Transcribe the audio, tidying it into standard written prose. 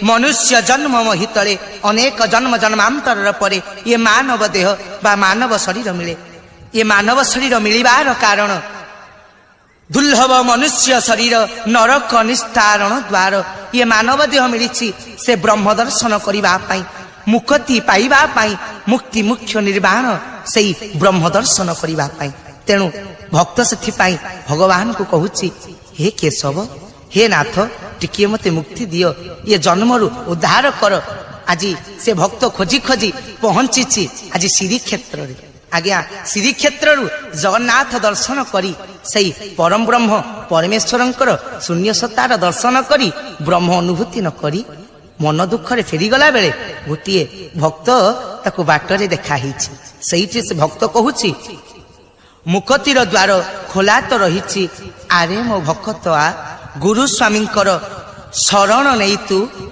मनुष्य जन्म हितले अनेक जन्म जन्मांतर पर ये मानव देह बा मानव शरीर मिले। ये मानव शरीर मिलवार कारण दुर्लभ मनुष्य शरीर नरक निस्तारण द्वार। ये मानव देह मिली से ब्रह्म दर्शन करने मुक्ति पाइबा मुक्ति मुख्य निर्वाण से ब्रह्म दर्शन करने। तेणु भक्त से भगवान को कहूँ हे केशव हे नाथ टिके मते मुक्ति दियो ये जन्मरु उद्धार कर। आज से भक्त खोजी खोजी पहुंची आज श्रीक्षेत्र आज्ञा श्रीक्षेत्र जगन्नाथ दर्शन करी सही परम ब्रह्म परमेश्वरंकर शून्य सत्तार दर्शन करी ब्रह्म अनुभूति न करी मन दुखरे फेरीगला बेले गोटे भक्त ताको बाटरे देखा से भक्त कहूँ मुक्तिर द्वार खोला तो रही आरे मो भक्त आ गुरु स्वामींकर शरण नहीं तू